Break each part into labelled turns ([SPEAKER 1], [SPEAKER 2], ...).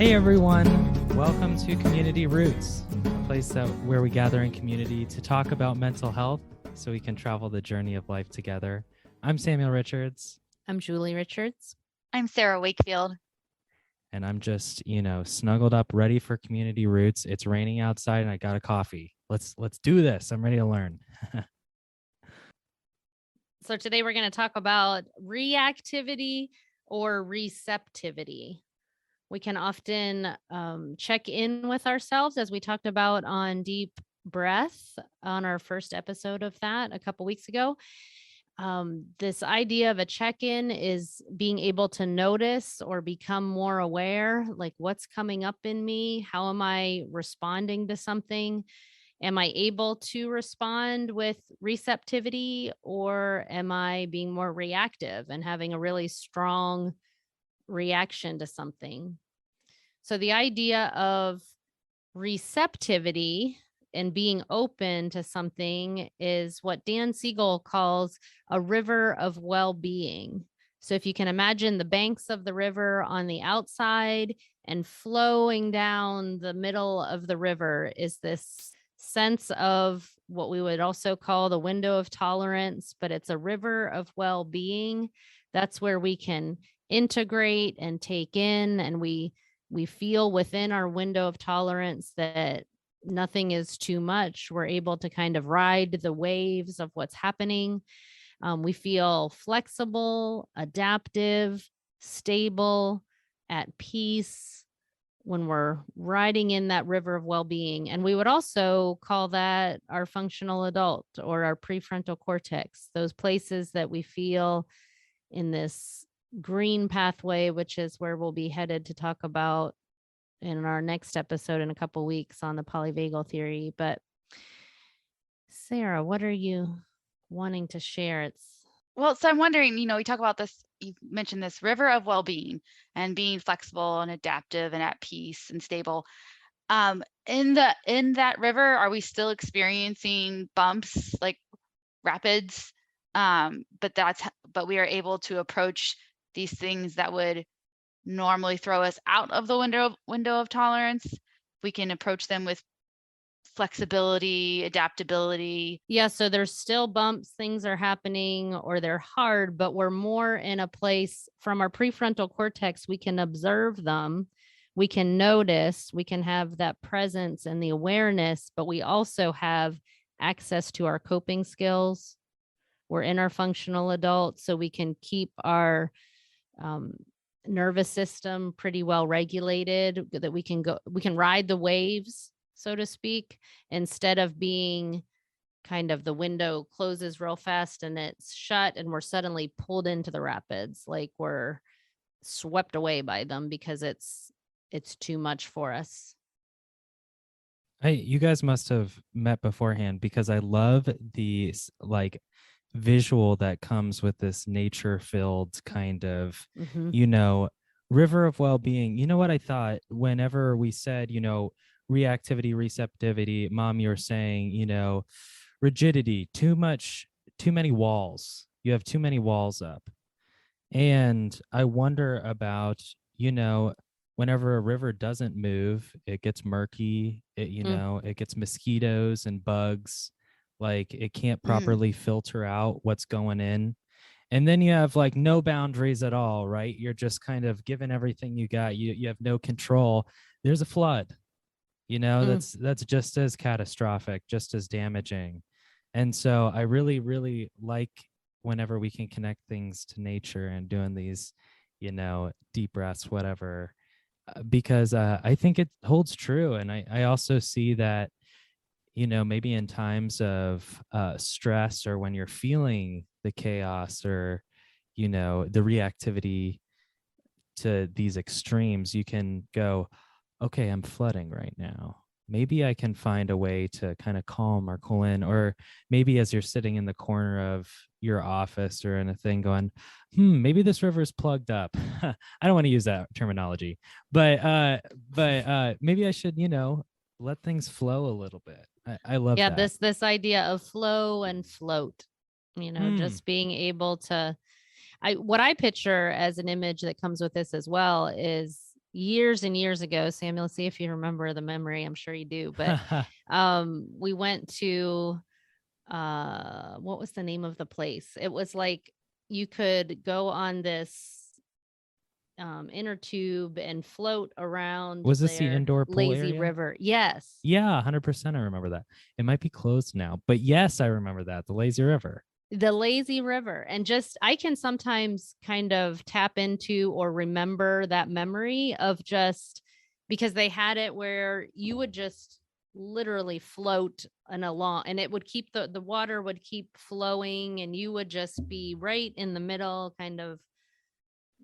[SPEAKER 1] Hey everyone, welcome to Community Roots, a place where we gather in community to talk about mental health so we can travel the journey of life together. I'm Samuel Richards.
[SPEAKER 2] I'm Julie Richards.
[SPEAKER 3] I'm Sarah Wakefield.
[SPEAKER 1] And I'm just, snuggled up, ready for Community Roots. It's raining outside and I got a coffee. Let's do this. I'm ready to learn.
[SPEAKER 2] So today we're going to talk about reactivity or receptivity. We can often check in with ourselves, as we talked about on Deep Breath on our first episode of that a couple weeks ago. This idea of a check-in is being able to notice or become more aware, like what's coming up in me? How am I responding to something? Am I able to respond with receptivity, or am I being more reactive and having a really strong reaction to something? So the idea of receptivity and being open to something is what Dan Siegel calls a river of well-being. So if you can imagine the banks of the river on the outside and flowing down the middle of the river is this sense of what we would also call the window of tolerance, but it's a river of well-being. That's where we can integrate and take in, and we feel within our window of tolerance that nothing is too much. We're able to kind of ride the waves of what's happening. We feel flexible, adaptive, stable, at peace when we're riding in that river of well-being. And we would also call that our functional adult or our prefrontal cortex, those places that we feel in this green pathway, which is where we'll be headed to talk about in our next episode in a couple weeks on the polyvagal theory. But Sarah, what are you wanting to share?
[SPEAKER 3] So I'm wondering, we talk about this, you mentioned this river of well-being and being flexible and adaptive and at peace and stable. In that river, are we still experiencing bumps like rapids? But we are able to approach these things that would normally throw us out of the window of tolerance. We can approach them with flexibility, adaptability.
[SPEAKER 2] Yeah, so there's still bumps, things are happening, or they're hard, but we're more in a place from our prefrontal cortex. We can observe them, we can notice, we can have that presence and the awareness, but we also have access to our coping skills. We're in our functional adult, so we can keep our nervous system pretty well regulated, that we can ride the waves, so to speak, instead of being kind of the window closes real fast and it's shut and we're suddenly pulled into the rapids, like we're swept away by them because it's too much for us.
[SPEAKER 1] Hey, you guys must have met beforehand, because I love the visual that comes with this nature-filled kind of, river of well-being. You know what I thought whenever we said, reactivity, receptivity, Mom, you're saying, rigidity, too many walls. You have too many walls up. And I wonder about, whenever a river doesn't move, it gets murky, it gets mosquitoes and bugs. Like it can't properly filter out what's going in. And then you have like no boundaries at all, right? You're just kind of given everything you got. You have no control. There's a flood, that's just as catastrophic, just as damaging. And so I really, really like whenever we can connect things to nature and doing these, deep breaths, whatever, because I think it holds true. And I also see that, maybe in times of stress, or when you're feeling the chaos or, the reactivity to these extremes, you can go, okay, I'm flooding right now. Maybe I can find a way to kind of calm or cool in. Or maybe as you're sitting in the corner of your office or in a thing going, maybe this river is plugged up. I don't want to use that terminology, but maybe I should, let things flow a little bit. I love that.
[SPEAKER 2] Yeah, this idea of flow and float, just being able to, what I picture as an image that comes with this as well is years and years ago. Samuel, see if you remember the memory. I'm sure you do. But we went to what was the name of the place? It was like you could go on this inner tube and float around
[SPEAKER 1] Was this the
[SPEAKER 2] their
[SPEAKER 1] indoor pool
[SPEAKER 2] lazy
[SPEAKER 1] area?
[SPEAKER 2] river. Yes.
[SPEAKER 1] Yeah, 100%. I remember that. It might be closed now, but yes, I remember that. The lazy river.
[SPEAKER 2] The lazy river. And just, I can sometimes kind of tap into or remember that memory of just because they had it where you would just literally float along, and it would keep the water would keep flowing, and you would just be right in the middle, kind of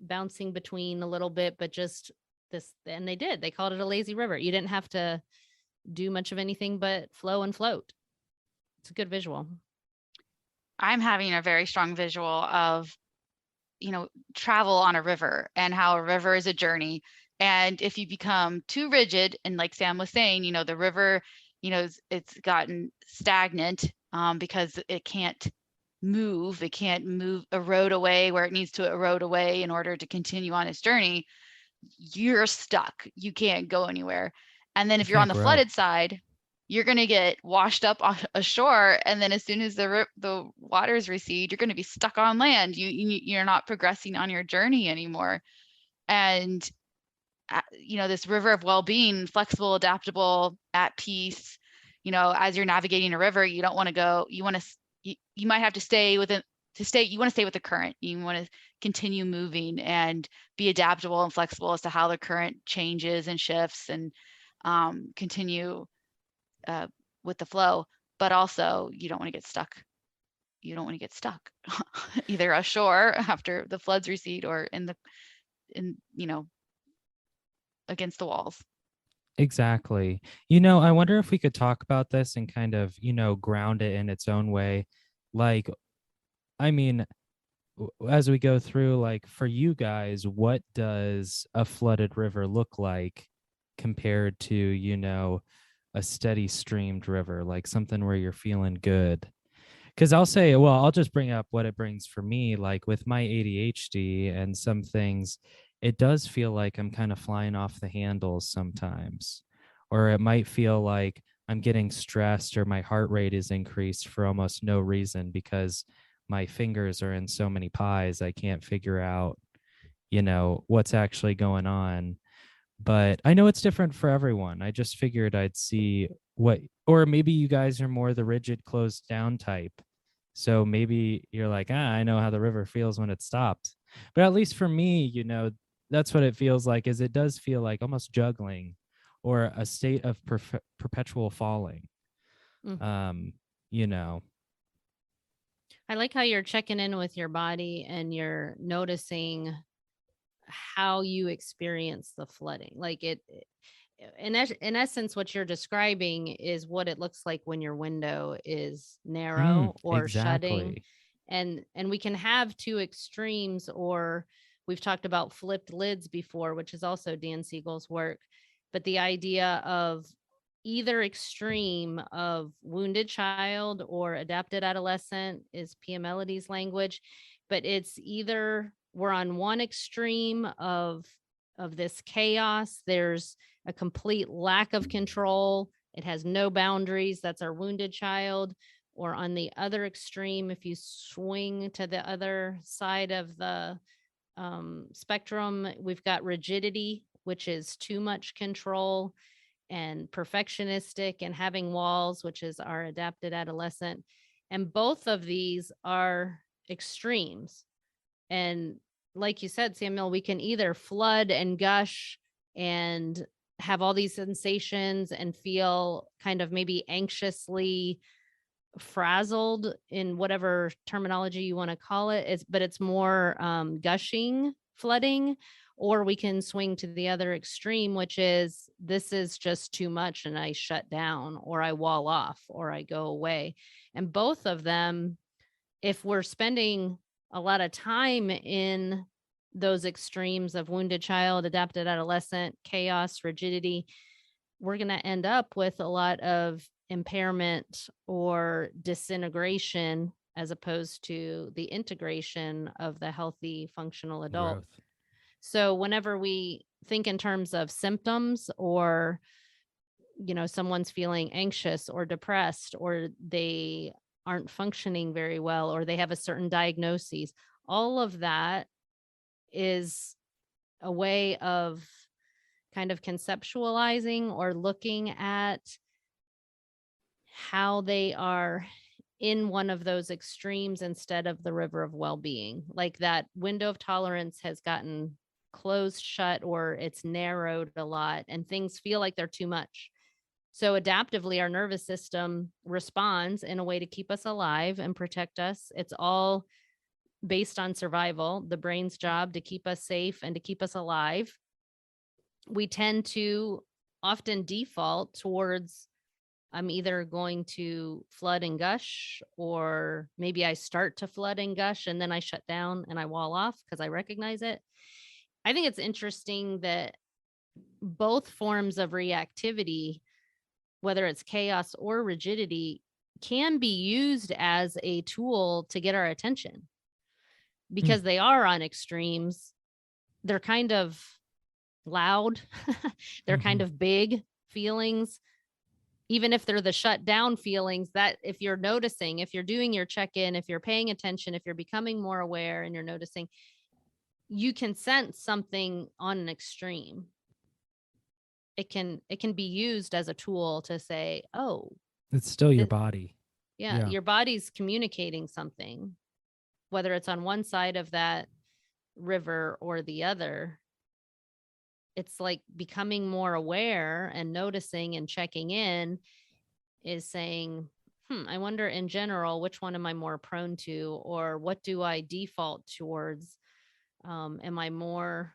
[SPEAKER 2] bouncing between a little bit, but just this. And they called it a lazy river. You didn't have to do much of anything but flow and float. It's a good visual.
[SPEAKER 3] I'm having a very strong visual of, travel on a river, and how a river is a journey. And if you become too rigid, and like Sam was saying, the river, it's gotten stagnant because it can't move. It can't erode away where it needs to erode away in order to continue on its journey. You're stuck. You can't go anywhere. And then if you're on the flooded side, you're going to get washed up on ashore, and then as soon as the waters recede, you're going to be stuck on land. You're not progressing on your journey anymore. And this river of well-being, flexible, adaptable, at peace. As you're navigating a river, you don't want to go. You want to. You might have to stay within. You want to stay with the current. You want to continue moving and be adaptable and flexible as to how the current changes and shifts, and continue with the flow. But also, you don't want to get stuck. You don't want to get stuck either ashore after the floods recede, or against the walls.
[SPEAKER 1] Exactly. I wonder if we could talk about this and kind of, ground it in its own way. Like, I mean, as we go through, like, for you guys, what does a flooded river look like compared to, a steady streamed river, like something where you're feeling good? Because I'll just bring up what it brings for me. Like with my ADHD and some things, it does feel like I'm kind of flying off the handles sometimes. Or it might feel like I'm getting stressed, or my heart rate is increased for almost no reason because my fingers are in so many pies. I can't figure out, what's actually going on. But I know it's different for everyone. I just figured I'd see or maybe you guys are more the rigid, closed down type. So maybe you're like, I know how the river feels when it stopped. But at least for me, that's what it feels like, is it does feel like almost juggling, or a state of perpetual falling.
[SPEAKER 2] Mm.
[SPEAKER 1] You know.
[SPEAKER 2] I like how you're checking in with your body and you're noticing how you experience the flooding. Like in essence, what you're describing is what it looks like when your window is narrow or shutting.
[SPEAKER 1] Exactly.
[SPEAKER 2] And we can have two extremes, or we've talked about flipped lids before, which is also Dan Siegel's work. But the idea of either extreme of wounded child or adapted adolescent is Pia Melody's language, but it's either we're on one extreme of this chaos. There's a complete lack of control. It has no boundaries. That's our wounded child. Or on the other extreme, if you swing to the other side of the spectrum, we've got rigidity, which is too much control, and perfectionistic and having walls, which is our adapted adolescent. And both of these are extremes. And like you said, Samuel, we can either flood and gush and have all these sensations and feel kind of maybe anxiously frazzled, in whatever terminology you want to call it. But it's more gushing, flooding. Or we can swing to the other extreme, which is this is just too much and I shut down, or I wall off, or I go away. And both of them, if we're spending a lot of time in those extremes of wounded child, adapted adolescent, chaos, rigidity, we're going to end up with a lot of impairment or disintegration, as opposed to the integration of the healthy, functional adult.
[SPEAKER 1] Growth.
[SPEAKER 2] So whenever we think in terms of symptoms, or, someone's feeling anxious or depressed, or they aren't functioning very well, or they have a certain diagnosis, all of that is a way of kind of conceptualizing or looking at how they are in one of those extremes instead of the river of well-being. Like that window of tolerance has gotten closed shut, or it's narrowed a lot, and things feel like they're too much. So adaptively, our nervous system responds in a way to keep us alive and protect us. It's all based on survival, the brain's job to keep us safe and to keep us alive. We tend to often default towards, I'm either going to flood and gush, or maybe I start to flood and gush and then I shut down and I wall off because I recognize it. I think it's interesting that both forms of reactivity, whether it's chaos or rigidity, can be used as a tool to get our attention because they are on extremes. They're kind of loud, they're kind of big feelings. Even if they're the shut down feelings, that if you're noticing, if you're doing your check-in, if you're paying attention, if you're becoming more aware and you're noticing, you can sense something on an extreme. It can be used as a tool to say, oh,
[SPEAKER 1] It's still your body.
[SPEAKER 2] yeah, your body's communicating something, whether it's on one side of that river or the other. It's like becoming more aware and noticing and checking in is saying, I wonder in general, which one am I more prone to, or what do I default towards? Am I more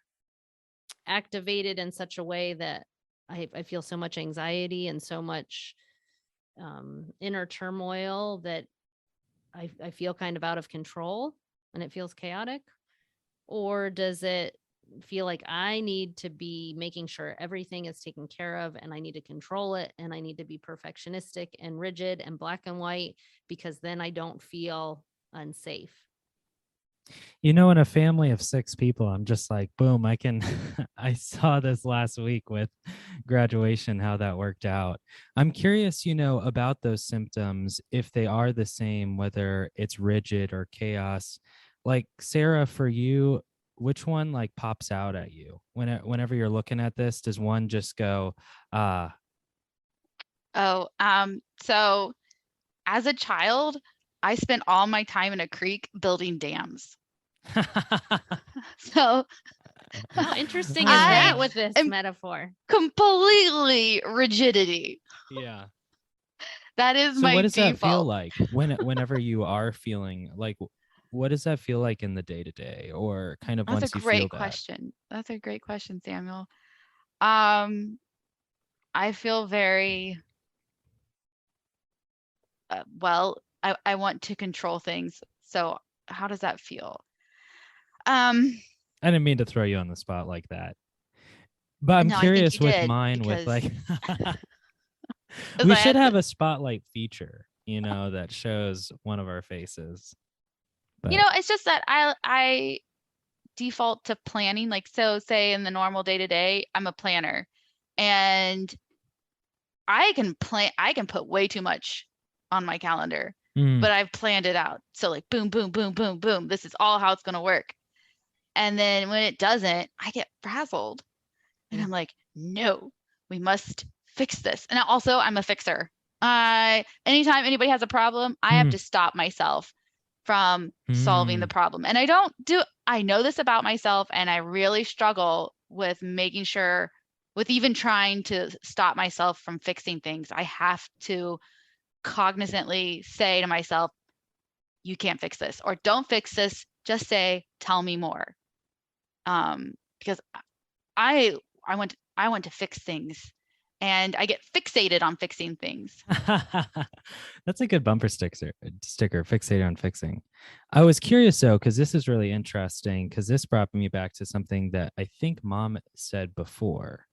[SPEAKER 2] activated in such a way that I feel so much anxiety and so much inner turmoil that I feel kind of out of control and it feels chaotic? Or does it feel like I need to be making sure everything is taken care of and I need to control it and I need to be perfectionistic and rigid and black and white because then I don't feel unsafe?
[SPEAKER 1] In a family of 6 people, I'm just like, boom, I can, I saw this last week with graduation, how that worked out. I'm curious, about those symptoms, if they are the same, whether it's rigid or chaos. Like Sarah, for you, which one like pops out at you whenever you're looking at this? Does one just go,
[SPEAKER 3] So as a child, I spent all my time in a creek building dams. So
[SPEAKER 2] how interesting is that with this metaphor?
[SPEAKER 3] Completely rigidity.
[SPEAKER 1] Yeah.
[SPEAKER 3] That is
[SPEAKER 1] so
[SPEAKER 3] my
[SPEAKER 1] what does
[SPEAKER 3] default.
[SPEAKER 1] that feel like whenever you are feeling like, what does that feel like in the day-to-day, or kind of
[SPEAKER 3] That's
[SPEAKER 1] once
[SPEAKER 3] a
[SPEAKER 1] you feel
[SPEAKER 3] great
[SPEAKER 1] that?
[SPEAKER 3] question. That's a great question, Samuel. I feel very well. I want to control things. So how does that feel?
[SPEAKER 1] I didn't mean to throw you on the spot like that, but I'm curious with mine with like we should have a spotlight feature, that shows one of our faces. But
[SPEAKER 3] it's just that I default to planning. Like, so say in the normal day-to-day, I'm a planner and I can put way too much on my calendar, but I've planned it out. So like boom, boom, boom, boom, boom. This is all how it's going to work. And then when it doesn't, I get frazzled and I'm like, no, we must fix this. And also I'm a fixer. Anytime anybody has a problem, I have to stop myself from solving the problem. And I know this about myself, and I really struggle with making sure, with even trying to stop myself from fixing things. I have to cognizantly say to myself, you can't fix this, or don't fix this, just say, tell me more. Because I want to fix things, and I get fixated on fixing things.
[SPEAKER 1] That's a good bumper sticker, fixated on fixing. I was curious though, because this is really interesting, because this brought me back to something that I think Mom said before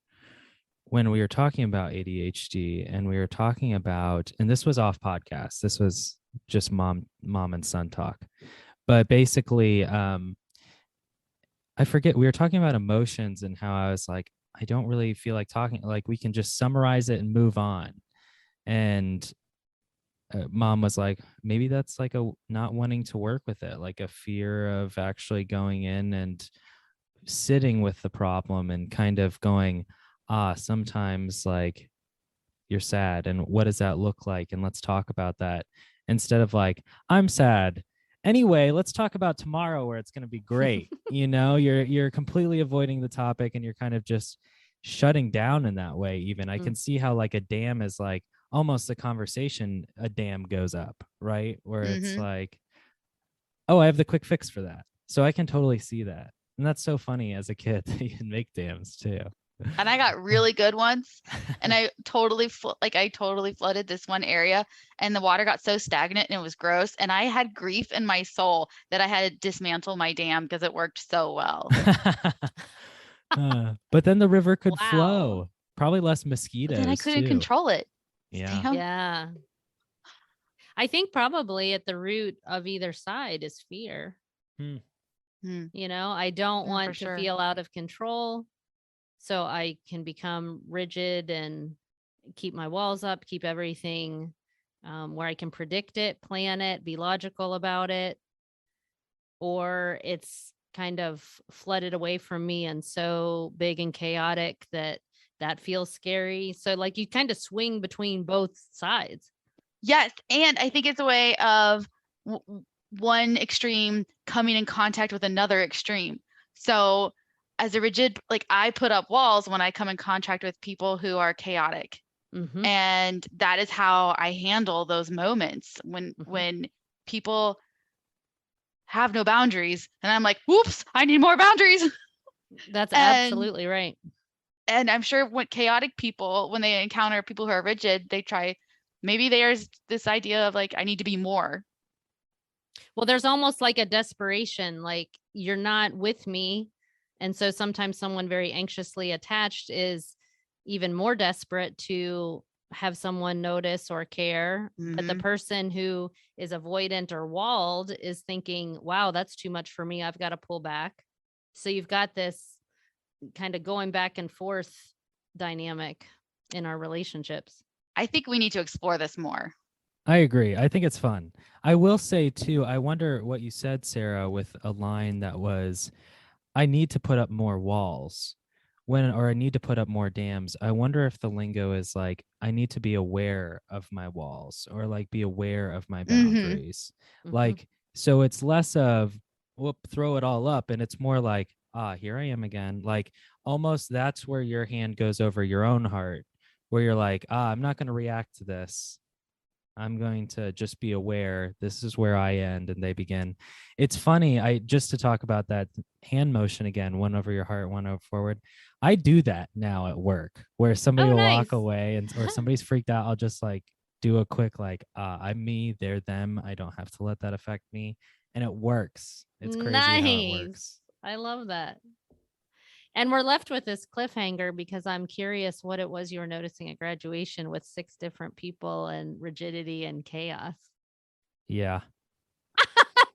[SPEAKER 1] when we were talking about ADHD, and we were talking about, and this was off podcast, this was just mom and son talk, but basically I I forget, we were talking about emotions and how I was like, I don't really feel like talking. Like we can just summarize it and move on. And mom was like, maybe that's like a not wanting to work with it, like a fear of actually going in and sitting with the problem and kind of going, sometimes like you're sad and what does that look like? And let's talk about that instead of like, I'm sad. Anyway, let's talk about tomorrow where it's going to be great. You're completely avoiding the topic and you're kind of just shutting down in that way. Even I can see how like a dam is like almost a conversation, a dam goes up, right? Where it's like, oh, I have the quick fix for that. So I can totally see that. And that's so funny as a kid that you can make dams too.
[SPEAKER 3] And I got really good ones, and I totally flooded this one area, and the water got so stagnant and it was gross, and I had grief in my soul that I had to dismantle my dam because it worked so well.
[SPEAKER 1] But then the river could
[SPEAKER 2] Wow.
[SPEAKER 1] flow. Probably less
[SPEAKER 3] But
[SPEAKER 1] mosquitoes
[SPEAKER 3] then I couldn't
[SPEAKER 1] too.
[SPEAKER 3] control it.
[SPEAKER 1] Yeah.
[SPEAKER 3] Damn.
[SPEAKER 2] Yeah. I think probably at the root of either side is fear. I don't want to feel out of control. So I can become rigid and keep my walls up, keep everything where I can predict it, plan it, be logical about it. Or it's kind of flooded away from me and so big and chaotic that feels scary. So like you kind of swing between both sides.
[SPEAKER 3] Yes. And I think it's a way of one extreme coming in contact with another extreme. So as a rigid, like I put up walls when I come in contact with people who are chaotic. And that is how I handle those moments when people have no boundaries and I'm like, whoops, I need more boundaries.
[SPEAKER 2] That's absolutely right.
[SPEAKER 3] And I'm sure when chaotic people, when they encounter people who are rigid, they try, maybe there's this idea of like, I need to be more.
[SPEAKER 2] Well, there's almost like a desperation, like you're not with me. And so sometimes someone very anxiously attached is even more desperate to have someone notice or care. But the person who is avoidant or walled is thinking, wow, that's too much for me. I've got to pull back. So you've got this kind of going back and forth dynamic in our relationships.
[SPEAKER 3] I think we need to explore this more.
[SPEAKER 1] I agree. I think it's fun. I will say too, I wonder what you said, Sarah, with a line that was, I need to put up more walls or I need to put up more dams. I wonder if the lingo is like, I need to be aware of my walls or like be aware of my boundaries. Like, so it's less of, whoop, throw it all up. And it's more like, here I am again. Like almost that's where your hand goes over your own heart, where you're like, I'm not going to react to this. I'm going to just be aware. This is where I end and they begin. It's funny. Just to talk about that hand motion again, one over your heart, one over forward. I do that now at work where somebody will walk away or somebody's freaked out. I'll just like do a quick, like, I'm me, they're them. I don't have to let that affect me. And it works. It's crazy how it works.
[SPEAKER 2] I love that. And we're left with this cliffhanger because I'm curious what it was you were noticing at graduation with 6 different people and rigidity and chaos.
[SPEAKER 1] Yeah.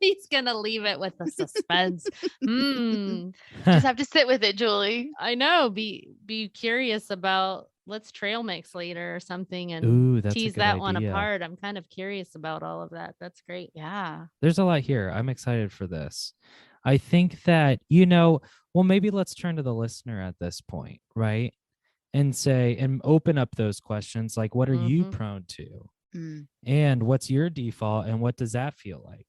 [SPEAKER 2] He's going to leave it with the suspense.
[SPEAKER 3] Just have to sit with it, Julie.
[SPEAKER 2] I know. Be curious about, let's trail mix later or something and tease that one apart. I'm kind of curious about all of that. That's great.
[SPEAKER 3] Yeah.
[SPEAKER 1] There's a lot here. I'm excited for this. I think that, well, maybe let's turn to the listener at this point, right? And say, and open up those questions. Like, what are you prone to? And what's your default? And what does that feel like?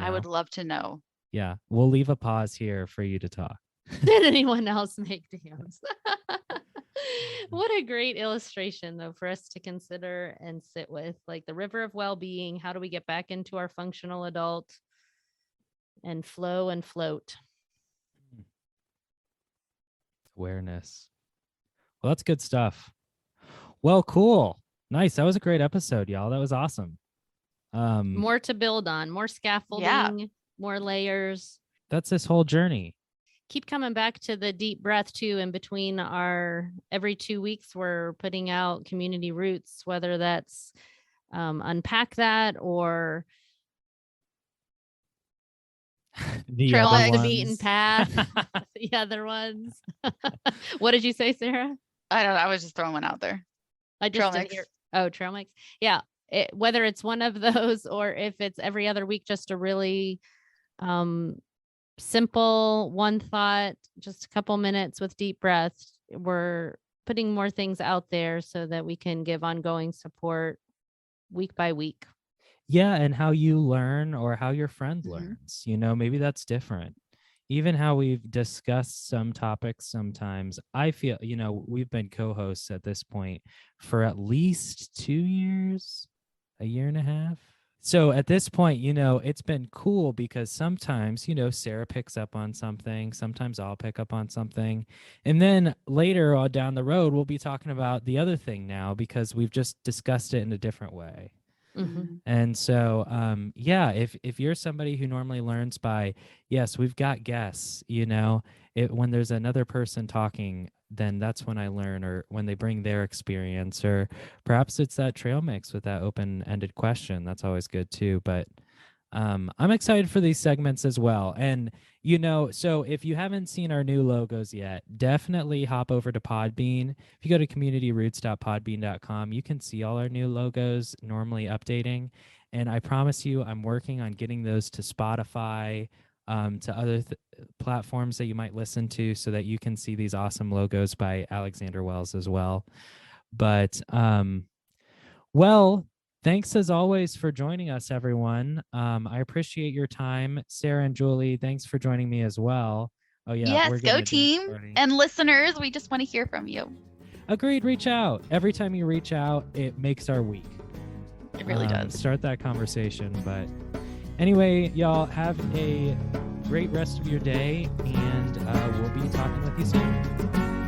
[SPEAKER 3] I would love to know.
[SPEAKER 1] Yeah. We'll leave a pause here for you to talk.
[SPEAKER 2] Did anyone else make dams? What a great illustration, though, for us to consider and sit with, like the river of well-being. How do we get back into our functional adult and flow and float?
[SPEAKER 1] Awareness. Well, that's good stuff. Well, cool. Nice. That was a great episode, y'all. That was awesome.
[SPEAKER 2] More to build on, more scaffolding, more layers.
[SPEAKER 1] That's this whole journey.
[SPEAKER 2] Keep coming back to the deep breath too. In between our every 2 weeks, we're putting out community roots, whether that's unpack that or
[SPEAKER 1] The
[SPEAKER 3] Trail
[SPEAKER 1] other
[SPEAKER 3] mix.
[SPEAKER 2] off the beaten
[SPEAKER 1] ones.
[SPEAKER 2] path. The other ones. What did you say, Sarah?
[SPEAKER 3] I don't know. I was just throwing one out there.
[SPEAKER 2] I
[SPEAKER 3] Trail
[SPEAKER 2] just didn't
[SPEAKER 3] mix.
[SPEAKER 2] hear. Oh, trail mix. Yeah. Whether it's one of those or if it's every other week, just a really simple one thought, just a couple minutes with deep breaths. We're putting more things out there so that we can give ongoing support week by week.
[SPEAKER 1] Yeah, and how you learn or how your friend
[SPEAKER 3] Mhm.
[SPEAKER 1] learns, maybe that's different. Even how we've discussed some topics sometimes, I feel, we've been co-hosts at this point for at least 2 years, a year and a half. So at this point, it's been cool because sometimes, Sarah picks up on something, sometimes I'll pick up on something. And then later on down the road, we'll be talking about the other thing now because we've just discussed it in a different way.
[SPEAKER 2] Mhm.
[SPEAKER 1] And so, if you're somebody who normally learns by, yes, we've got guests, when there's another person talking, then that's when I learn, or when they bring their experience, or perhaps it's that trail mix with that open-ended question. That's always good too. But I'm excited for these segments as well. And, so if you haven't seen our new logos yet, definitely hop over to Podbean. If you go to communityroots.podbean.com, you can see all our new logos normally updating. And I promise you, I'm working on getting those to Spotify, to other platforms that you might listen to so that you can see these awesome logos by Alexander Wells as well. But, well, thanks as always for joining us, everyone. I appreciate your time. Sarah and Julie, thanks for joining me as well. Oh, yeah.
[SPEAKER 3] Yes,
[SPEAKER 1] We're
[SPEAKER 3] go
[SPEAKER 1] getting a dance
[SPEAKER 3] team.
[SPEAKER 1] party.
[SPEAKER 3] And listeners, we just want to hear from you.
[SPEAKER 1] Agreed. Reach out. Every time you reach out, it makes our week.
[SPEAKER 3] It really does.
[SPEAKER 1] Start that conversation. But anyway, y'all have a great rest of your day, and we'll be talking with you soon.